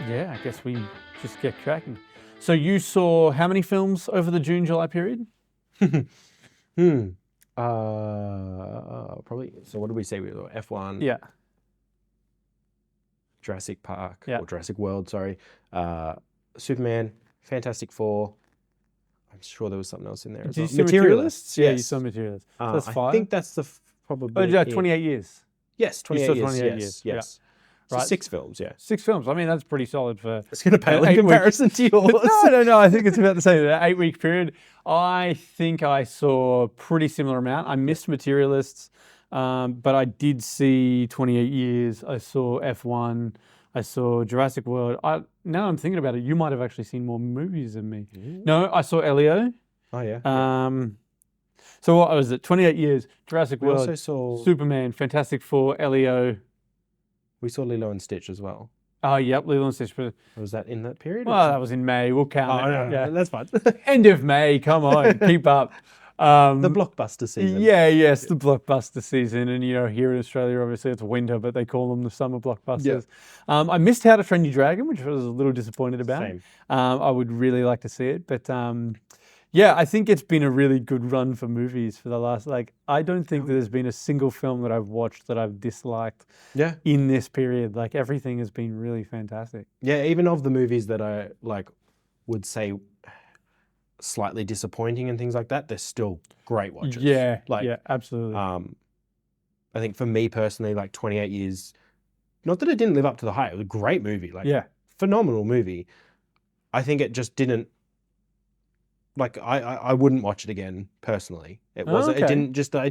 Yeah, I guess we just get cracking. So you saw how many films over the June-July period? Probably. So what did we say? We were F1, Yeah. Jurassic Park, Yeah. or Jurassic World, sorry. Superman, Fantastic Four. I'm sure there was something else in there as Did well. you see Materialists? Yeah, yes. you saw Materialists. So that's 5? I think that's probably Oh, yeah, 28 years. Yes, 28 saw years. 28 yes, years, yes. So Right. 6 films, yeah. 6 films. I mean, that's pretty solid for... It's going to pale in 8 comparison to yours. No. I think it's about the same. That 8-week period. I think I saw a pretty similar amount. I missed Materialists, but I did see 28 years. I saw F1. I saw Jurassic World. Now I'm thinking about it, you might have actually seen more movies than me. No, I saw Elio. Oh, yeah. So what was it? 28 years, Jurassic We World, also saw... Superman, Fantastic Four, Elio. We saw Lilo and Stitch as well. Oh, yep, Lilo and Stitch. Was that in that period? Well, that was in May. We'll count it. No, Yeah. that's fine. End of May. Come on, keep up. The blockbuster season. Yes, the blockbuster season. And, here in Australia, obviously it's winter, but they call them the summer blockbusters. Yeah. I missed How to Train Your Dragon, which I was a little disappointed about. Same. I would really like to see it. But, I think it's been a really good run for movies for the last, I don't think that there's been a single film that I've watched that I've disliked in this period. Like, everything has been really fantastic. Yeah, even of the movies that I, would say slightly disappointing and things like that, they're still great watches. Yeah, absolutely. I think for me personally, 28 years, not that it didn't live up to the hype, it was a great movie, phenomenal movie. I think it just didn't, I wouldn't watch it again personally. It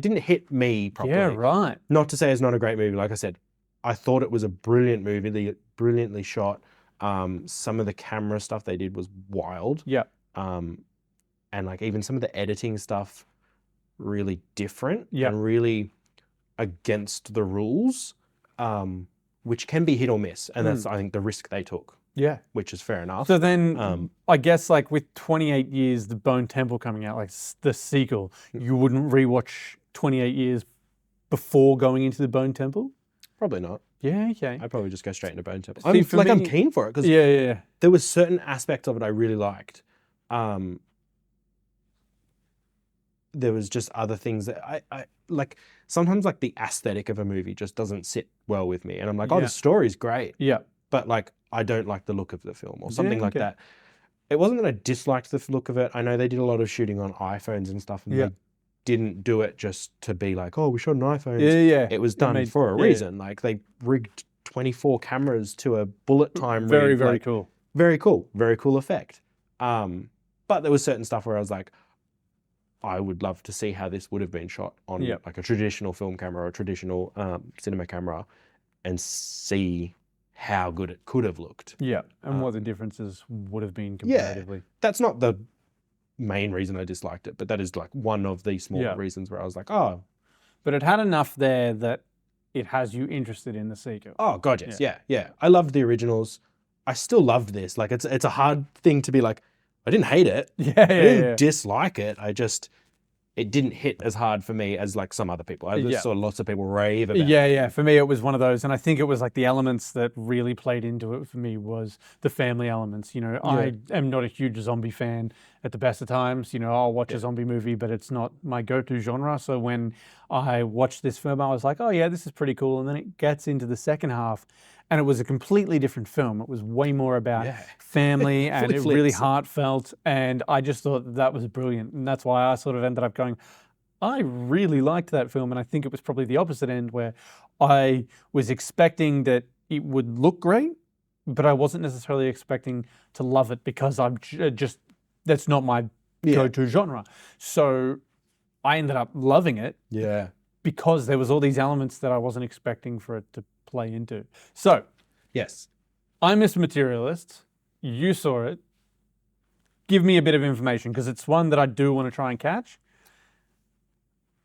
didn't hit me properly. Yeah, right. Not to say it's not a great movie. Like I said, I thought it was a brilliant movie, brilliantly shot. Some of the camera stuff they did was wild. Yeah. And even some of the editing stuff, really different and really against the rules, which can be hit or miss. And that's, I think, the risk they took. Yeah. Which is fair enough. So then, I guess, with 28 years, the Bone Temple coming out, the sequel, you wouldn't rewatch 28 years before going into the Bone Temple? Probably not. Yeah, okay. I'd probably just go straight into Bone Temple. See, I'm keen for it because there was certain aspects of it I really liked. There was just other things that I like. Sometimes the aesthetic of a movie just doesn't sit well with me, and I'm like, oh, the story's great. Yeah. But I don't like the look of the film or something like that. It wasn't that I disliked the look of it. I know they did a lot of shooting on iPhones and stuff, and they didn't do it just to be oh, we shot an iPhone. Yeah. It was done for a reason. They rigged 24 cameras to a bullet time rig. Very cool. Very cool. Very cool effect. But there was certain stuff where I was like, I would love to see how this would have been shot on a traditional film camera or a traditional cinema camera and see how good it could have looked. Yeah, and what the differences would have been comparatively. Yeah, that's not the main reason I disliked it, but that is one of the small reasons where I was like, oh. But it had enough there that it has you interested in the sequel. Oh, God, yes. Yeah. I loved the originals. I still loved this. It's a hard thing to be I didn't hate it. I didn't dislike it. It didn't hit as hard for me as some other people. I just saw lots of people rave about it. Yeah. For me, it was one of those. And I think it was the elements that really played into it for me was the family elements. I am not a huge zombie fan at the best of times. I'll watch a zombie movie, but it's not my go-to genre. So when I watched this film, I was like, oh yeah, this is pretty cool. And then it gets into the second half and it was a completely different film. It was way more about family and it really heartfelt. And I just thought that was brilliant. And that's why I sort of ended up going, I really liked that film. And I think it was probably the opposite end where I was expecting that it would look great, but I wasn't necessarily expecting to love it because I'm just, that's not my go-to genre. So I ended up loving it because there was all these elements that I wasn't expecting for it to play into. So, yes, I missed Materialists. You saw it. Give me a bit of information because it's one that I do want to try and catch.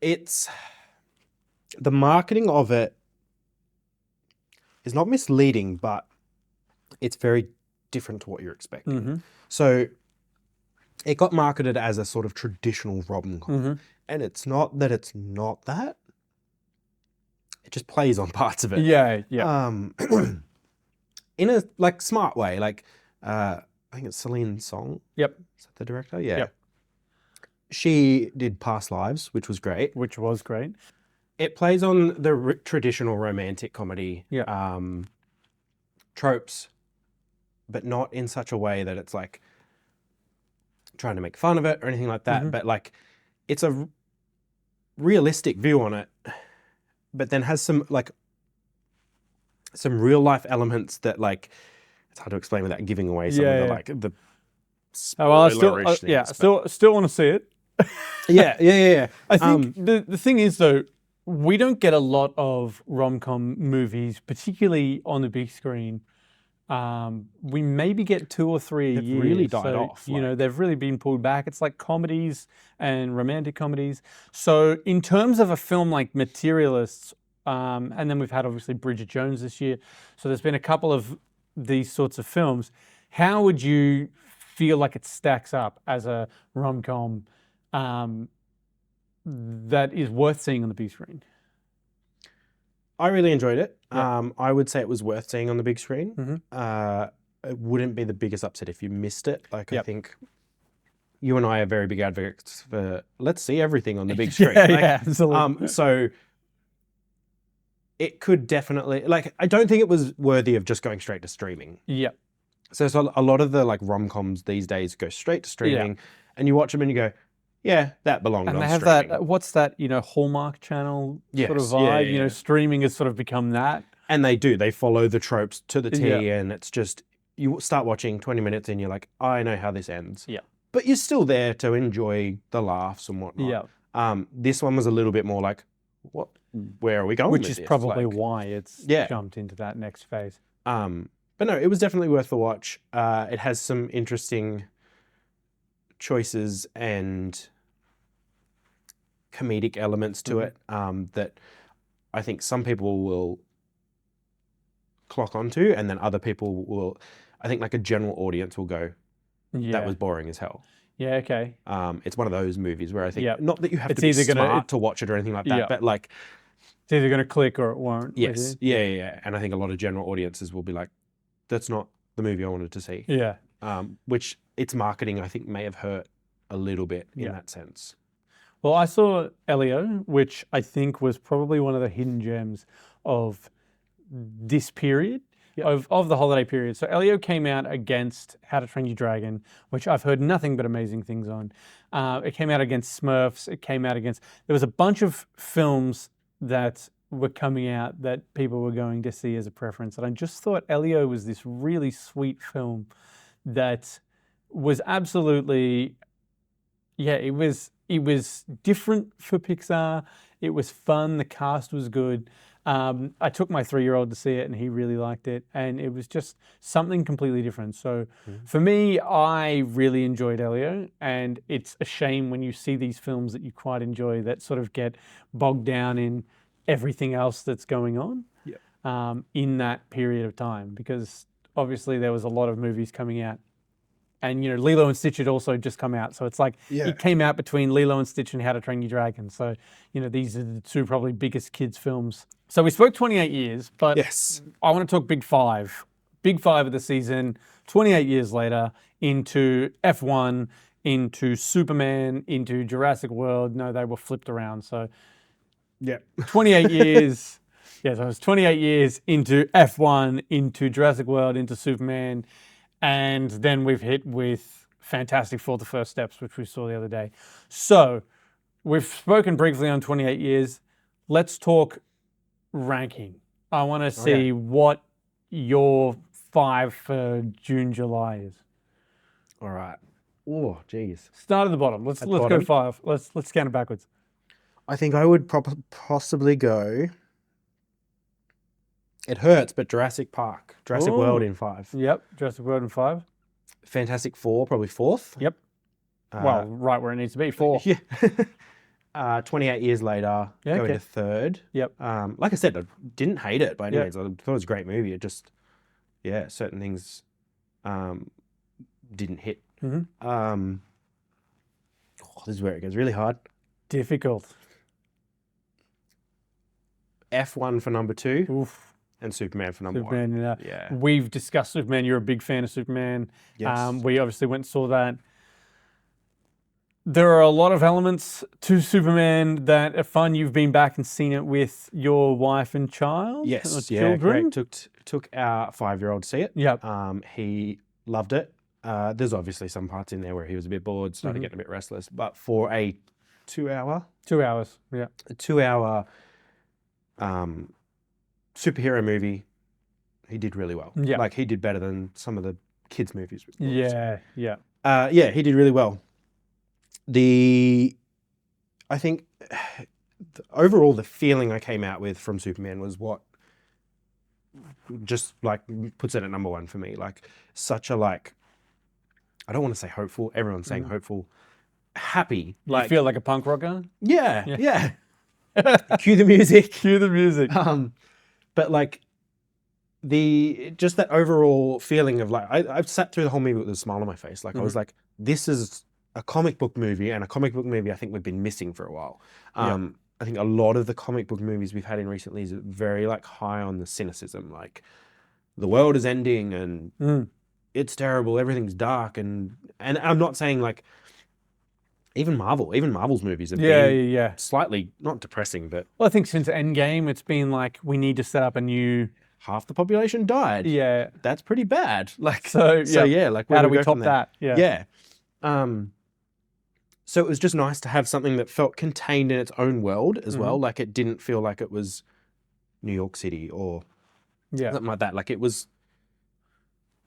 It's the marketing of it is not misleading, but it's very different to what you're expecting. Mm-hmm. So it got marketed as a sort of traditional rom-com, and it's not that it's not that. It just plays on parts of it. Yeah. in a like smart way. Like I think it's Celine Song. Yep. Is that the director? Yeah. Yep. She did Past Lives, which was great. Which was great. It plays on the traditional romantic comedy tropes, but not in such a way that it's like trying to make fun of it or anything like that. But like, it's a realistic view on it, but then has some real life elements that like, it's hard to explain without giving away some of the like the spoilerish things. Still want to see it. Yeah. I think the thing is though, we don't get a lot of rom-com movies, particularly on the big screen. We maybe get 2 or 3 a year. They've really died off. You know, they've really been pulled back. It's like comedies and romantic comedies. So in terms of a film like Materialists, and then we've had obviously Bridget Jones this year. So there's been a couple of these sorts of films. How would you feel like it stacks up as a rom-com that is worth seeing on the big screen? I really enjoyed it. Yeah. I would say it was worth seeing on the big screen. It wouldn't be the biggest upset if you missed it. Like, I think you and I are very big advocates for let's see everything on the big screen. Yeah, absolutely. So it could definitely, like, I don't think it was worthy of just going straight to streaming. Yeah. So a lot of the like rom-coms these days go straight to streaming and you watch them and you go, yeah, that belonged on streaming. And they have that, what's that, you know, Hallmark Channel sort of vibe. You know, streaming has sort of become that. And they follow the tropes to the T and it's just, you start watching 20 minutes and you're like, I know how this ends. Yeah. But you're still there to enjoy the laughs and whatnot. Yeah. This one was a little bit more like, where are we going Which with is this? probably why it's jumped into that next phase. But no, it was definitely worth the watch. It has some interesting choices and comedic elements to it that I think some people will clock onto, and then other people will, I think like a general audience will go, that was boring as hell. Yeah, okay. It's one of those movies where I think, not that you have to be smart to watch it or anything like that, but like... It's either going to click or it won't. Yes, yeah. And I think a lot of general audiences will be like, that's not the movie I wanted to see. Yeah. Which its marketing, I think, may have hurt a little bit in that sense. Well, I saw Elio, which I think was probably one of the hidden gems of this period, of the holiday period. So Elio came out against How to Train Your Dragon, which I've heard nothing but amazing things on. It came out against Smurfs. It came out against... There was a bunch of films that were coming out that people were going to see as a preference. And I just thought Elio was this really sweet film that was absolutely... Yeah, it was different for Pixar. It was fun. The cast was good. I took my 3-year-old to see it and he really liked it. And it was just something completely different. So for me, I really enjoyed Elio. And it's a shame when you see these films that you quite enjoy that sort of get bogged down in everything else that's going on in that period of time. Because obviously there was a lot of movies coming out. And, you know, Lilo and Stitch had also just come out. So it's like it came out between Lilo and Stitch and How to Train Your Dragon. So, you know, these are the 2 probably biggest kids' films. So we spoke 28 years, but I want to talk Big 5. Big 5 of the season, 28 years later, into F1, into Superman, into Jurassic World. No, they were flipped around. So 28 years. So it was 28 years into F1, into Jurassic World, into Superman. And then we've hit with Fantastic Four, The First Steps, which we saw the other day. So we've spoken briefly on 28 years. Let's talk ranking. I want to see what your 5 for June, July is. All right. Oh, geez. Start at the bottom. Let's go 5. Let's count it backwards. I think I would possibly go... It hurts, but Jurassic World in 5. Yep, Jurassic World in 5. Fantastic Four, probably 4th. Yep. Well, right where it needs to be, 4. Yeah. 28 years later, go into 3rd. Yep. Like I said, I didn't hate it by any means. I thought it was a great movie. It just, certain things didn't hit. This is where it gets really hard. Difficult. F1 for number 2. Oof. and Superman for number Superman, one. Yeah. We've discussed Superman. You're a big fan of Superman. Yes. We obviously went and saw that. There are a lot of elements to Superman that are fun. You've been back and seen it with your wife and child. Yes. Or Yeah. children. Great. Took our 5-year-old to see it. Yep. He loved it. There's obviously some parts in there where he was a bit bored, started getting a bit restless. But for a 2-hour, 2 hours. Yeah. a 2-hour superhero movie, he did really well. Yeah. Like he did better than some of the kids' movies. Yeah. Yeah. Yeah, he did really well. I think overall the feeling I came out with from Superman was what just like puts it at number one for me. Like such a like, I don't want to say hopeful. Everyone's saying hopeful, happy. Like, you feel like a punk rocker? Yeah. Cue the music. Cue the music. But like just that overall feeling of like, I've sat through the whole movie with a smile on my face. Like I was like, this is a comic book movie, and a comic book movie I think we've been missing for a while. I think a lot of the comic book movies we've had in recently is very like high on the cynicism, like the world is ending and it's terrible, everything's dark, and I'm not saying like even Marvel's movies have been slightly not depressing, but well, I think since Endgame it's been like we need to set up a new. Half the population died. Yeah, that's pretty bad. Like so yeah, like how do we top that? Yeah. So it was just nice to have something that felt contained in its own world as well. Like it didn't feel like it was New York City or something like that. Like it was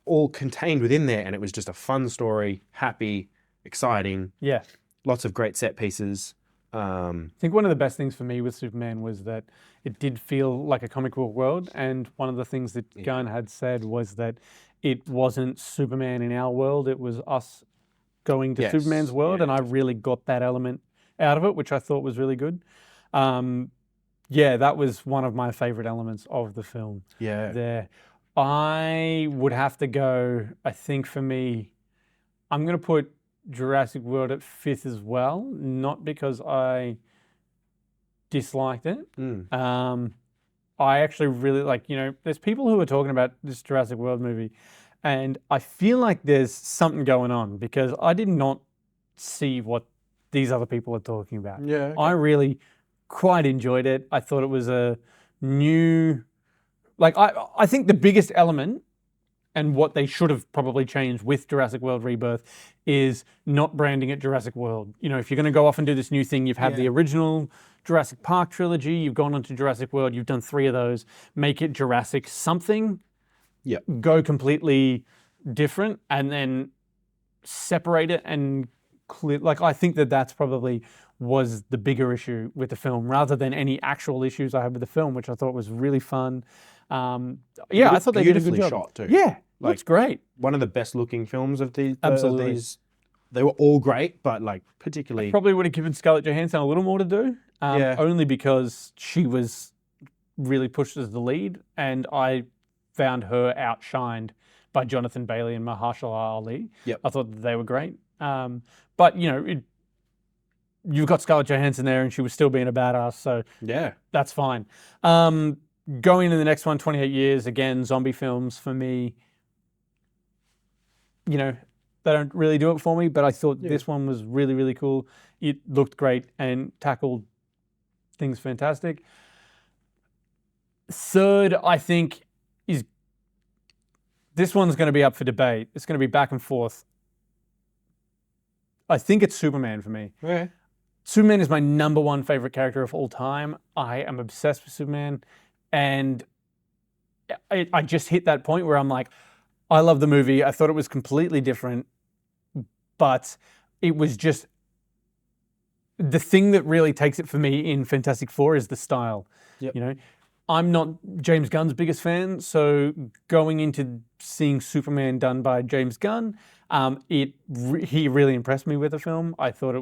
all contained within there, and it was just a fun story, happy, exciting. Yeah. Lots of great set pieces. I think one of the best things for me with Superman was that it did feel like a comic book world. And one of the things that Gunn had said was that it wasn't Superman in our world. It was us going to Superman's world. And I really got that element out of it, which I thought was really good. That was one of my favorite elements of the film. Yeah. There. I would have to go, I think for me, I'm going to put Jurassic World at 5th as well, not because I disliked it. I actually really like, there's people who are talking about this Jurassic World movie, and I feel like there's something going on because I did not see what these other people are talking about. Yeah. Okay. I really quite enjoyed it. I thought it was a new, I think the biggest element and what they should have probably changed with Jurassic World Rebirth is not branding it Jurassic World. If you're going to go off and do this new thing, you've had the original Jurassic Park trilogy, you've gone on to Jurassic World, you've done 3 of those, make it Jurassic something, go completely different, and then separate it and clear. I think that's probably was the bigger issue with the film, rather than any actual issues I had with the film, which I thought was really fun. I thought they did a good job. Shot too. Yeah, looks great. One of the best looking films of these. Absolutely. They were all great, but particularly. I probably would have given Scarlett Johansson a little more to do, only because she was really pushed as the lead, and I found her outshined by Jonathan Bailey and Mahershala Ali. Yep. I thought that they were great. But you've got Scarlett Johansson there, and she was still being a badass, so that's fine. Going into the next one, 28 years, again, zombie films for me, they don't really do it for me, but I thought this one was really, really cool. It looked great and tackled things fantastic. Third, I think, is this one's going to be up for debate. It's going to be back and forth. I think it's Superman for me. Okay. Superman is my number 1 favorite character of all time. I am obsessed with Superman. And I just hit that point where I'm like, I love the movie. I thought it was completely different, but it was just the thing that really takes it for me in Fantastic Four is the style. Yep. I'm not James Gunn's biggest fan, so going into seeing Superman done by James Gunn, he really impressed me with the film. I thought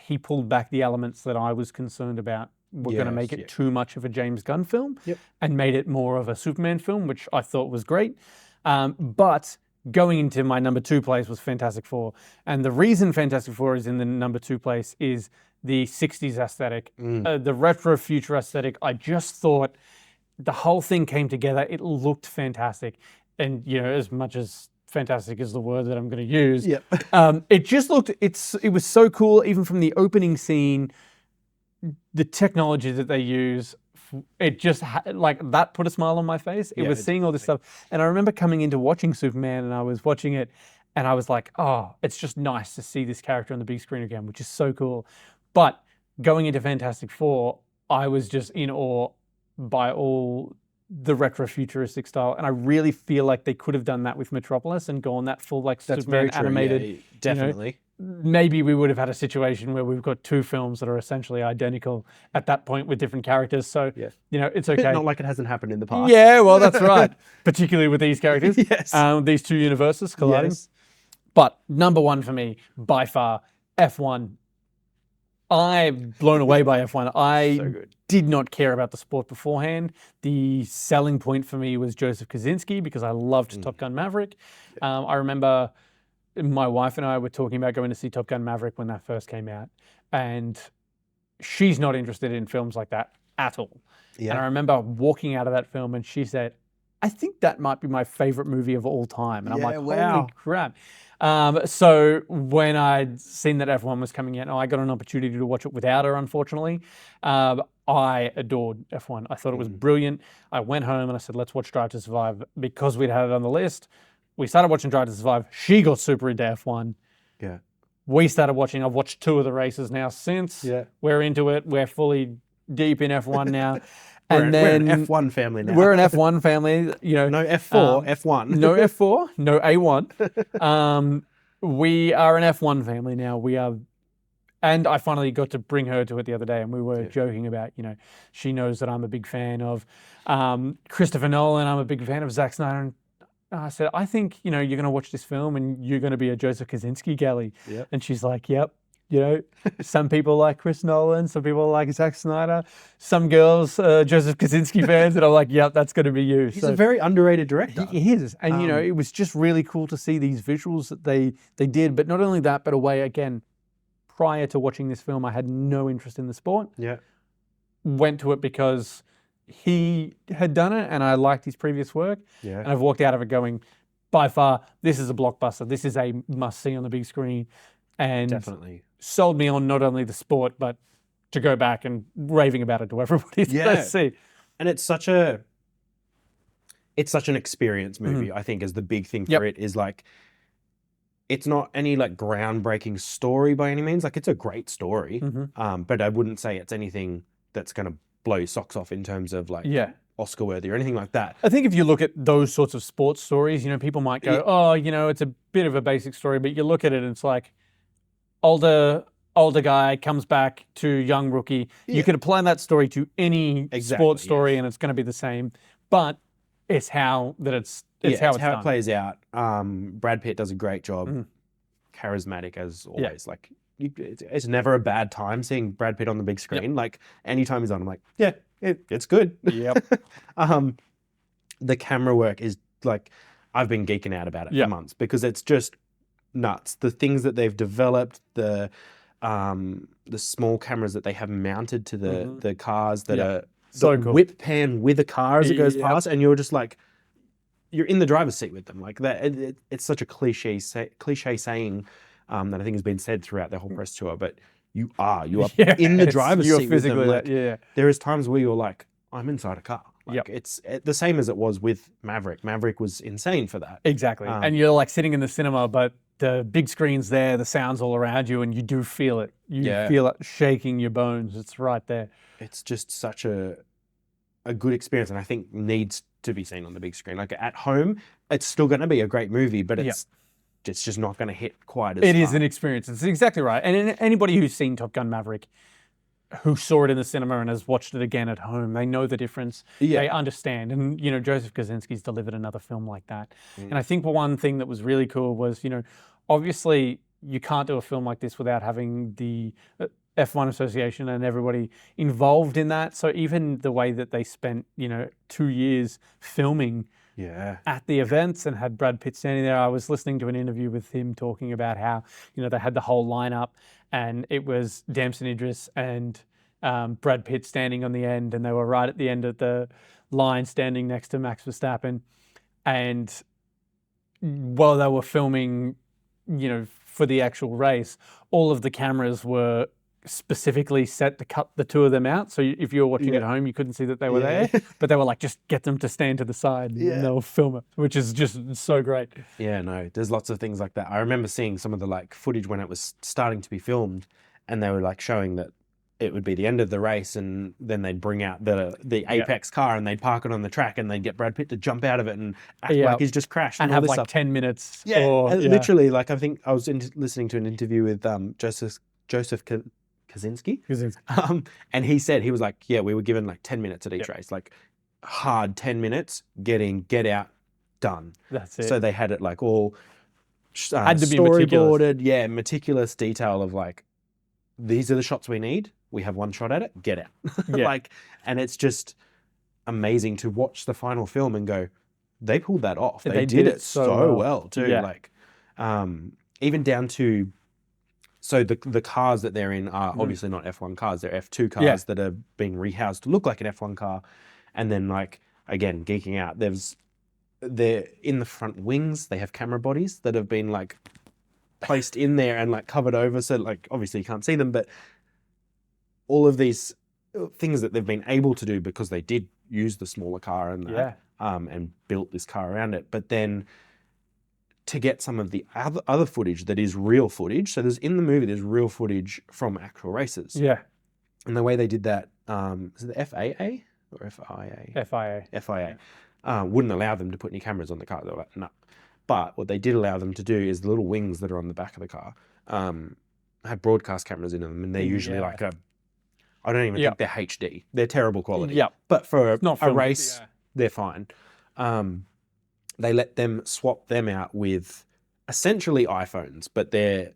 he pulled back the elements that I was concerned about were going to make it too much of a James Gunn film and made it more of a Superman film, which I thought was great. But going into my number 2 place was Fantastic Four. And the reason Fantastic Four is in the number 2 place is the 60s aesthetic, the retro future aesthetic. I just thought the whole thing came together. It looked fantastic. And, as much as fantastic is the word that I'm going to use, it just looked, it was so cool, even from the opening scene, the technology that they use, it just that put a smile on my face. It was seeing all this stuff. And I remember coming into watching Superman, and I was watching it and I was like, oh, it's just nice to see this character on the big screen again, which is so cool. But going into Fantastic Four, I was just in awe by all the retro-futuristic style. And I really feel like they could have done that with Metropolis and gone that full That's Superman animated. Yeah, definitely. Maybe we would have had a situation where we've got two films that are essentially identical at that point with different characters. So, it's okay. Not like it hasn't happened in the past. Yeah, well, that's right. Particularly with these characters. Yes. These two universes colliding. Yes. But number one for me, by far, F1. I'm blown away by F1. I did not care about the sport beforehand. The selling point for me was Joseph Kosinski because I loved Top Gun Maverick. I remember my wife and I were talking about going to see Top Gun Maverick when that first came out. And she's not interested in films like that at all. Yeah. And I remember walking out of that film and she said, I think that might be my favorite movie of all time. And I'm like, holy crap. So when I'd seen that F1 was coming out, I got an opportunity to watch it without her, unfortunately. I adored F1. I thought it was brilliant. I went home and I said, let's watch Drive to Survive because we'd had it on the list. We started watching Drive to Survive. She got super into F1. Yeah. We started watching. I've watched 2 of the races now since. Yeah. We're into it. We're fully deep in F1 now. We're an F1 family now. We're an F1 family. No F4, F1. No F4, no A1. We are an F1 family now. We are, and I finally got to bring her to it the other day, and we were joking about, she knows that I'm a big fan of Christopher Nolan. I'm a big fan of Zack Snyder. And I said, I think, you're going to watch this film and you're going to be a Joseph Kosinski galley. Yep. And she's like, yep. Some people like Chris Nolan, some people like Zack Snyder, some girls, Joseph Kosinski fans, and I'm like, yep, that's going to be you. He's a very underrated director. He is. And, it was just really cool to see these visuals that they did. But not only that, but again, prior to watching this film, I had no interest in the sport. Yeah. Went to it because he had done it and I liked his previous work. Yeah. And I've walked out of it going, by far, this is a blockbuster. This is a must-see on the big screen. And definitely sold me on not only the sport, but to go back and raving about it to everybody to see. And it's such an experience movie, I think, is the big thing for it is like, it's not any like groundbreaking story by any means. Like it's a great story, but I wouldn't say it's anything that's going to blow your socks off in terms of like Oscar worthy or anything like that. I think if you look at those sorts of sports stories, people might go, it's a bit of a basic story, but you look at it and it's like, older guy comes back to young rookie. Yeah. You could apply that story to any sports story and it's going to be the same, but it's how it's done. It plays out. Brad Pitt does a great job. Charismatic as always. Yeah. Like it's never a bad time seeing Brad Pitt on the big screen. Yep. Like anytime he's on, I'm like, it's good. Yep. The camera work is like, I've been geeking out about it for months because it's just nuts. The things that they've developed, the small cameras that they have mounted to the cars that are so cool. Whip pan with a car as it goes past, and you're just like, you're in the driver's seat with them. Like that, it's such a cliche saying that I think has been said throughout the whole press tour. But you are in the driver's seat with them. Like, there is times where you're like, I'm inside a car. Like it's the same as it was with Maverick. Maverick was insane for that. Exactly. And you're like sitting in the cinema, but the big screen's there, the sound's all around you, and you do feel it. You feel it shaking your bones. It's right there. It's just such a good experience, and I think needs to be seen on the big screen. Like at home, it's still going to be a great movie, but it's just not going to hit quite as It is an experience. It's exactly right. And anybody who's seen Top Gun Maverick, who saw it in the cinema and has watched it again at home, they know the difference. Yeah. They understand. And, Joseph Kosinski's delivered another film like that. And I think one thing that was really cool was, obviously you can't do a film like this without having the F1 Association and everybody involved in that. So even the way that they spent, 2 years filming at the events and had Brad Pitt standing there. I was listening to an interview with him talking about how, they had the whole lineup and it was Damson Idris and Brad Pitt standing on the end, and they were right at the end of the line standing next to Max Verstappen, and while they were filming, for the actual race, all of the cameras were specifically set to cut the two of them out. So if you were watching at home, you couldn't see that they were there, but they were like, just get them to stand to the side and they'll film it, which is just so great. Yeah, no, there's lots of things like that. I remember seeing some of the like footage when it was starting to be filmed, and they were like showing that it would be the end of the race, and then they'd bring out the Apex car and they'd park it on the track, and they'd get Brad Pitt to jump out of it and act like he's just crashed and all have this like stuff. 10 minutes. Yeah, literally. Like I think I was listening to an interview with Joseph Kaczynski, and he said, he was like, yeah, we were given like 10 minutes at each race, like hard 10 minutes, get out, done. That's it. So they had it like all had to be storyboarded, meticulous detail of like, these are the shots we need. We have one shot at it, get out. Like, and it's just amazing to watch the final film and go, they pulled that off. They did it so well too. Yeah. Like, even down to, so the cars that they're in are obviously not F1 cars. They're F2 cars that are being rehoused to look like an F1 car. And then like, again, geeking out, they're in the front wings. They have camera bodies that have been like placed in there and like covered over. So like, obviously you can't see them, but all of these things that they've been able to do because they did use the smaller car and and built this car around it. But then to get some of the other footage that is real footage. So in the movie, there's real footage from actual races. Yeah. And the way they did that, is it the FAA or FIA? FIA. Wouldn't allow them to put any cameras on the car. They were like, no. But what they did allow them to do is the little wings that are on the back of the car have broadcast cameras in them, and they're usually like I don't even think they're HD. They're terrible quality. Yeah. But for a race, they're fine. They let them swap them out with essentially iPhones, but they're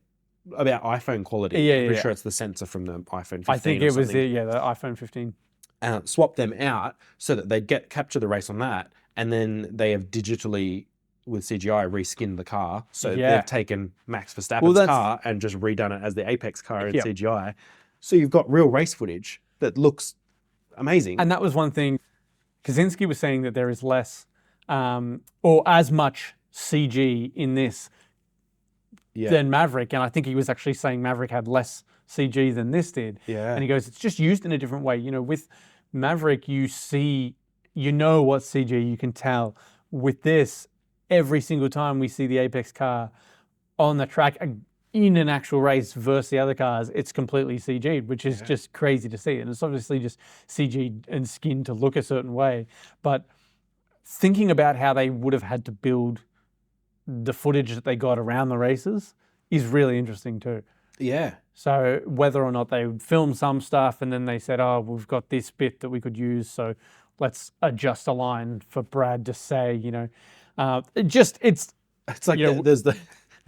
about iPhone quality. I'm pretty sure it's the sensor from the iPhone 15. I think it was the iPhone 15. Swap them out so that they'd capture the race on that, and then they have digitally, with CGI, reskinned the car. So they've taken Max Verstappen's car and just redone it as the Apex car in CGI. So you've got real race footage that looks amazing. And that was one thing. Kaczynski was saying that there is less or as much CG in this than Maverick. And I think he was actually saying Maverick had less CG than this did. Yeah. And he goes, it's just used in a different way. With Maverick, you see, what's CG, you can tell. With this, every single time we see the Apex car on the track in an actual race versus the other cars, it's completely CG'd, which is just crazy to see. And it's obviously just CG'd and skinned to look a certain way. But thinking about how they would have had to build the footage that they got around the races is really interesting too. Yeah. So whether or not they would film some stuff and then they said, oh, we've got this bit that we could use, so let's adjust a line for Brad to say, it's like there's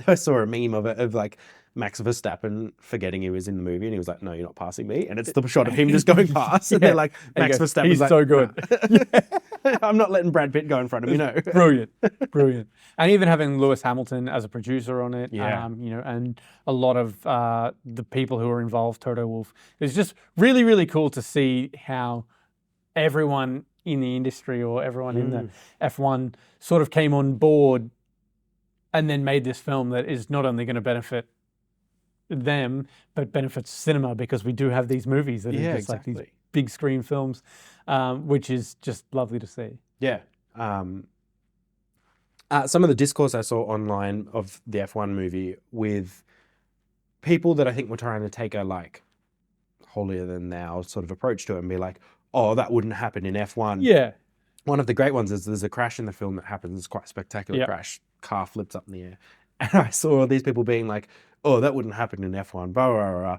I saw a meme of it of like Max Verstappen forgetting he was in the movie, and he was like, no, you're not passing me. And it's the shot of him just going past. And they're like, Max Verstappen's he's like, so good. I'm not letting Brad Pitt go in front of me, no. Brilliant. And even having Lewis Hamilton as a producer on it, and a lot of the people who are involved, Toto Wolff. It's just really, really cool to see how everyone in the industry or everyone in the F1 sort of came on board and then made this film that is not only going to benefit them, but benefits cinema, because we do have these movies that are just like these big screen films, which is just lovely to see. Yeah. Some of the discourse I saw online of the F1 movie with people that I think were trying to take a like holier than thou sort of approach to it and be like, oh, that wouldn't happen in F1. Yeah. One of the great ones is there's a crash in the film that happens. It's quite a spectacular crash. Car flips up in the air. And I saw all these people being like, oh, that wouldn't happen in F1. Blah, blah, blah, blah.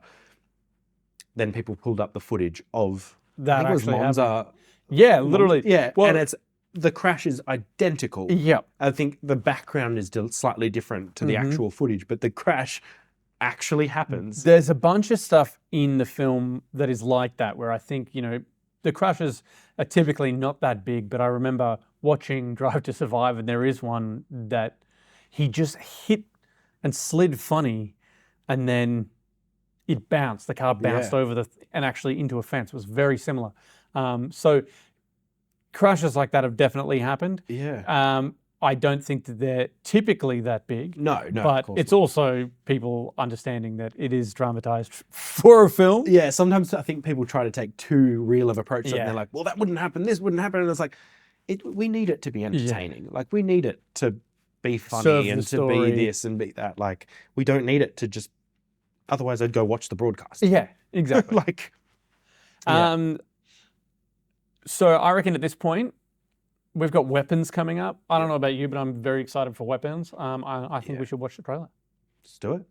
Then people pulled up the footage of that actually Monza. Yeah, literally. Yeah, well, and the crash is identical. Yeah. I think the background is still slightly different to the actual footage, but the crash actually happens. There's a bunch of stuff in the film that is like that, where I think, the crashes are typically not that big, but I remember watching Drive to Survive, and there is one that he just hit and slid funny, and then it bounced. The car bounced over and actually into a fence. It was very similar. So crashes like that have definitely happened. Yeah. I don't think that they're typically that big. No, but of course it's not. also people understanding that it is dramatized for a film. Yeah, sometimes I think people try to take too real of approach, and Yeah. they're like, "Well, that wouldn't happen. This wouldn't happen." And it's like, we need it to be entertaining. Like, we need it to be Serve funny the and to story. be this and be that. Like, we don't need it to just. Otherwise, I'd go watch the broadcast. Yeah, exactly. Like, yeah. So I reckon at this point, we've got Weapons coming up. I don't know about you, but I'm very excited for Weapons. I think we should watch the trailer. Let's do it.